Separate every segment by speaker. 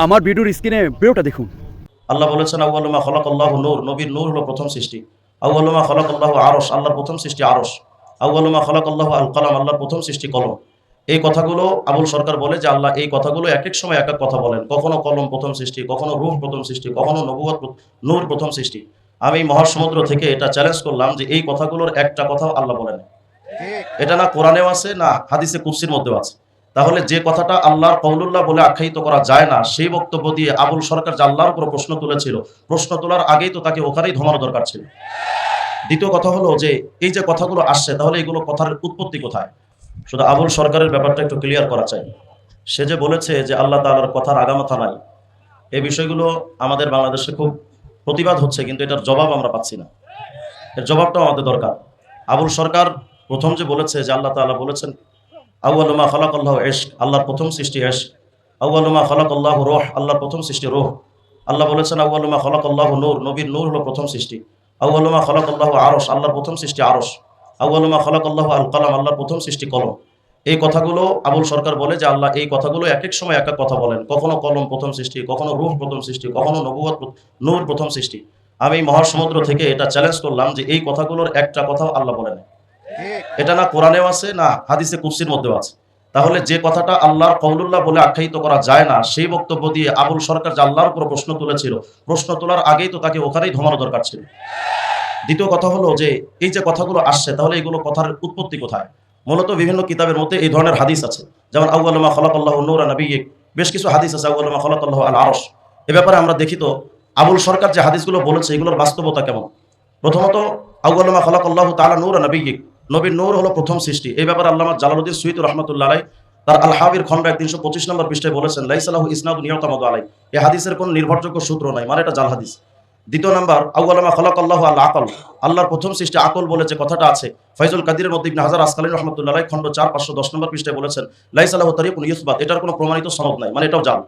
Speaker 1: আমার ভিডিওর স্ক্রিনে ভিডিওটা দেখুন।
Speaker 2: আল্লাহ বলেছেন আউয়ালু মা খালাকাল্লাহু নূর, নবীর নূর হলো প্রথম সৃষ্টি। আউয়ালু মা খালাকাল্লাহু আরশ, আল্লাহর প্রথম সৃষ্টি আরশ। আউয়ালু মা খালাকাল্লাহু আল কলম, আল্লাহর প্রথম সৃষ্টি কলম। এই কথাগুলো আবুল সরকার বলে যে আল্লাহ এই কথাগুলো এক এক সময় এক এক কথা বলেন, কখনো কলম প্রথম সৃষ্টি, কখনো রূহ প্রথম সৃষ্টি, কখনো নবুয়ত নূর প্রথম সৃষ্টি। আমি মহাসমুদ্র থেকে এটা চ্যালেঞ্জ করলাম যে এই কথাগুলোর একটা কথাও আল্লাহ বলেন, এটা না কোরআনেও আছে না হাদিসে কুদসির মধ্যেও আছে। তাহলে যে কথাটা আল্লাহর কওলুল্লাহ বলে আখ্যায়িত করা যায় না, সেই বক্তব্য দিয়ে আবুল সরকার যে আল্লাহর উপর প্রশ্ন তুলেছিল, প্রশ্ন তোলার আগেই তো তাকে ওখানেই ধমানো দরকার ছিল। দ্বিতীয় কথা হলো যে এই যে কথাগুলো আসছে, তাহলে এগুলো কথার উৎপত্তি কোথায়? শুধু আবুল সরকারের ব্যাপারটা একটু ক্লিয়ার করা চাই। সে যে বলেছে যে আল্লাহ তাআলার কথার আগামাথা নাই, এই বিষয়গুলো আমাদের বাংলাদেশে খুব প্রতিবাদ হচ্ছে, কিন্তু এটার জবাব আমরা পাচ্ছি না। এর জবাবটাও আমাদের দরকার। আবুল সরকার প্রথম যে বলেছে যে আল্লাহ তাআলা বলেছেন আউয়ালু মা খালাকাল্লাহু ইশক, আল্লাহর প্রথম সৃষ্টি ইশক। আউয়ালু মা খালাকাল্লাহু রূহ, আল্লাহর প্রথম সৃষ্টি রূহ। আল্লাহ বলেছেন আউয়ালু মা খালাকাল্লাহু নূর, নবীর নূর হলো প্রথম সৃষ্টি। আউয়ালু মা খালাকাল্লাহু আরশ, আল্লাহর প্রথম সৃষ্টি আরশ। আউয়ালু মা খালাকাল্লাহু আল কলম, আল্লাহর প্রথম সৃষ্টি কলম। এই কথাগুলো আবুল সরকার বলে যে আল্লাহ এই কথাগুলো এক এক সময় এক এক কথা বলেন, কখনো কলম প্রথম সৃষ্টি, কখনো রূহ প্রথম সৃষ্টি, কখনো নবুয়ত নূর প্রথম সৃষ্টি। আমি মহাসমুদ্র থেকে এটা চ্যালেঞ্জ করলাম যে এই কথাগুলোর একটা কথাও আল্লাহ বলেন, এটা না কোরআনেও আছে না হাদিসে কুদসির মধ্যেও আছে। তাহলে যে কথাটা আল্লাহর কওলুল্লাহ বলে আখ্যায়িত করা যায় না, সেই বক্তব্য দিয়ে আবুল সরকার যে আল্লাহর উপর প্রশ্ন তুলেছিল, প্রশ্ন তোলার আগেই তো তাকে ওখানেই ধমানো দরকার ছিল। দ্বিতীয় কথা হলো যে এই যে কথাগুলো আসছে, তাহলে এগুলো কথার উৎপত্তি কোথায়? মূলত বিভিন্ন কিতাবের মধ্যে এই ধরনের হাদিস আছে, যেমন আউয়ালু মা খালাকাল্লাহু নূরা নাবিয়্যিক, বেশ কিছু হাদিস আছে আউয়ালু মা খালাকাল্লাহু আল আরশ। এ ব্যাপারে আমরা দেখি তো আবুল সরকার যে হাদিসগুলো বলেছে এগুলোর বাস্তবতা কেমন। প্রথমত আউয়ালু মা খালাকাল্লাহু তাআলা নূরা নাবিয়্যিক, নবীর নূর হলো প্রথম সৃষ্টি। এই ব্যাপারে আল্লামা জালালউদ্দিন সুয়ুতী রাহমাতুল্লাহ আলাইহি তার আল হাবির খণ্ড 325 নম্বর পৃষ্ঠায় বলেছেন লাইসা লাহু ইসনাদুন ইউতামাদু আলাইহি, এই হাদিসের কোনো নির্ভরযোগ্য সূত্র নাই, মানে এটা জাল হাদিস। দ্বিতীয় নাম্বার আউয়ালু মা খালাকাল্লাহু আল আকল, আল্লাহর প্রথম সৃষ্টি আকল বলে যে কথাটা আছে, ফাইজুল কাদিরের মধ্যে ইবনে হাজার আসকালানী রাহমাতুল্লাহ আলাইহি খণ্ড 4 510 নম্বর পৃষ্ঠায় বলেছেন লাইসা লাহু তারিকুন ইউসবাত, এটার কোনো প্রমাণিত সনদ নাই, মানে এটাও জাল।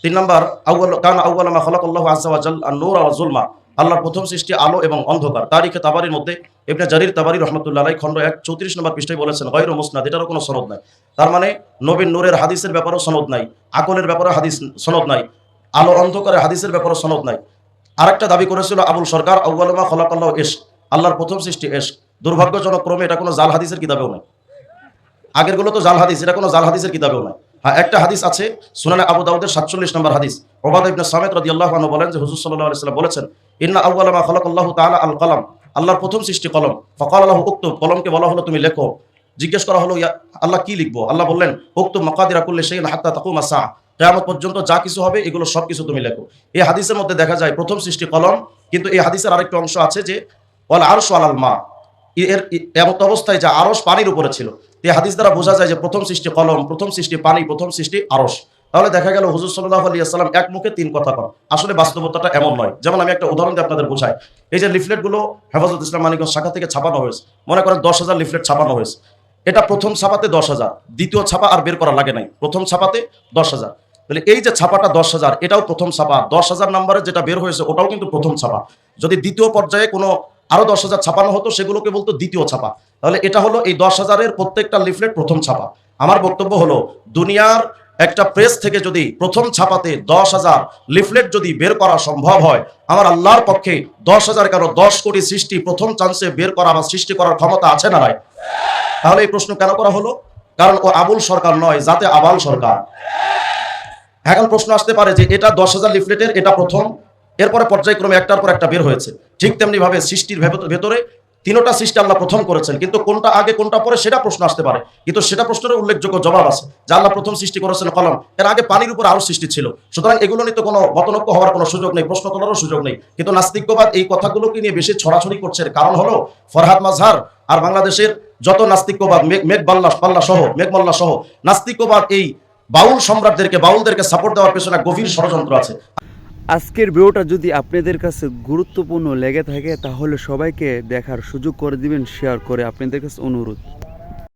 Speaker 2: তিন নাম্বার আউয়ালু মা খালাকাল্লাহু আযজা ওয়া জাল আন-নূরা ওয়া যুলমা, আল্লাহর প্রথম সৃষ্টি আলো এবং অন্ধকার। তারিখে তাবারির মধ্যে ইবনে জারির তাবারি রাহমাতুল্লাহ আলাইহি খণ্ড 1 34 নম্বর পৃষ্ঠায় বলেছেন গায়রু মুসনাদ, এটারও কোনো সনদ নাই। তার মানে নবীর নূরের হাদিসের ব্যাপারেও সনদ নাই, আকলের ব্যাপারে হাদিস সনদ নাই, আলো অন্ধকারের হাদিসের ব্যাপারে সনদ নাই। আরেকটা দাবি করেছিল আবুল সরকার আউয়ালু মা খালাকাল্লাহু ইশক, আল্লাহর প্রথম সৃষ্টি ইশক। দুর্ভাগ্যজনক ক্রমে এটা কোনো জাল হাদিসের কিতাবেও নাই। আগেরগুলো তো জাল হাদিস, এটা কোনো জাল হাদিসের কিতাবেও নাই। হ্যাঁ, একটা হাদিস আছে সুনানে আবু দাউদের 47 নম্বর হাদিস। উবাদা ইবনে সামিত রাদিয়াল্লাহু আনহু বলেন যে হুজুর সাল্লাল্লাহু আলাইহি ওয়াসাল্লাম বলেছেন ইন্না আউয়ালা মা খালাকাল্লাহু তাআলা আল কলম, আল্লাহর প্রথম সৃষ্টি কলম। ফাকালা লাহু উকতুব, কলমকে বলা হলো তুমি লেখো। জিজ্ঞেস করা হলো ইয়া আল্লাহ কি লিখবো? আল্লাহ বললেন উকতুব মাকাদিরা কুল্লি শাইইন হাত্তা তাকুমা সাআ, কিয়ামত পর্যন্ত যা কিছু হবে এগুলো সবকিছু তুমি লেখো। এই হাদিসের মধ্যে দেখা যায় প্রথম সৃষ্টি কলম, কিন্তু এই হাদিসের আরেকটা অংশ আছে যে ওয়াল আরশু আলাল মা, এর এমত অবস্থায় যে আরশ পানির উপরে ছিল। এই হাদিস দ্বারা বোঝা যায় যে প্রথম সৃষ্টি কলম, প্রথম সৃষ্টি পানি, প্রথম সৃষ্টি আরশ। তাহলে দেখা গেল হুজুর সাল্লাল্লাহু আলাইহি ওয়াসাল্লাম এক মুখে তিন কথা কন। আসলে বাস্তবতাটা এমন নয়। যেমন আমি একটা উদাহরণ দিয়ে আপনাদের বোঝাই। এই যে লিফলেটগুলো হেফাজত ইসলাম মানিকগঞ্জ শাখা থেকে ছাপানো হয়েছে, মনে করেন 10,000 লিফলেট ছাপানো হয়েছে। এটা প্রথম ছাপাতে 10,000, দ্বিতীয় ছাপা আর বের করা লাগে নাই, প্রথম ছাপাতে 10,000। তাহলে এই যে ছাপাটা 10,000, এটাও প্রথম ছাপা। 10,000 নম্বরে যেটা বের হয়েছে ওটাও কিন্তু প্রথম ছাপা। যদি দ্বিতীয় পর্যায়ে কোনো আরো 10,000 ছাপানো হতো, সেগুলোকে বলতো দ্বিতীয় ছাপা। তাহলে এটা হলো এই 10,000-এর প্রত্যেকটা লিফলেট প্রথম ছাপা। আমার বক্তব্য হলো দুনিয়ার একটা প্রেস থেকে যদি প্রথম ছাপাতে 10,000 লিফলেট যদি বের করা সম্ভব হয়, আমার আল্লাহর পক্ষে 10,000 কেন 10 কোটি সৃষ্টি প্রথম চান্সে বের করা বা সৃষ্টি করার ক্ষমতা আছে না নাই? তাহলে এই প্রশ্ন কেন করা হলো? কারণ ও আবুল সরকার নয়, যাতে আবাল সরকার। এখন প্রশ্ন আসতে পারে যে এটা 10,000 লিফলেটের এটা প্রথম, এরপরে পর্যায়ক্রমে একটার পর একটা বের হয়েছে। ঠিক তেমনি ভাবে সৃষ্টির ভেতরে তিনটা সৃষ্টি আল্লাহ প্রথম করেছেন, কিন্তু কোনটা আগে কোনটা পরে সেটা প্রশ্ন আসতে পারে। কিন্তু সেটা প্রশ্নের উল্লেখযোগ্য জবাব আছে যে আল্লাহ প্রথম সৃষ্টি করেছেন কলম, এর আগে পানির উপর আরো সৃষ্টি ছিল। সুতরাং এগুলো নিয়ে তো কোনো মতনৈক্য হওয়ার কোনো সুযোগ নেই, প্রশ্ন তোলারও সুযোগ নেই। কিন্তু নাস্তিকবাদ এই কথাগুলোকে নিয়ে বেশি ছড়াছড়ি করছে। কারণ হলো ফরহাদ মাজহার আর বাংলাদেশের যত নাস্তিকবাদ মেঘমাল্লা সহ নাস্তিকবাদ এই বাউলদেরকে সাপোর্ট দেওয়ার পেছনে গভীর ষড়যন্ত্র আছে।
Speaker 1: আজকের ভিডিওটা যদি আপনাদের কাছে গুরুত্বপূর্ণ লেগে থাকে তাহলে সবাইকে দেখার সুযোগ করে দিবেন, শেয়ার করে। আপনাদের কাছে অনুরোধ।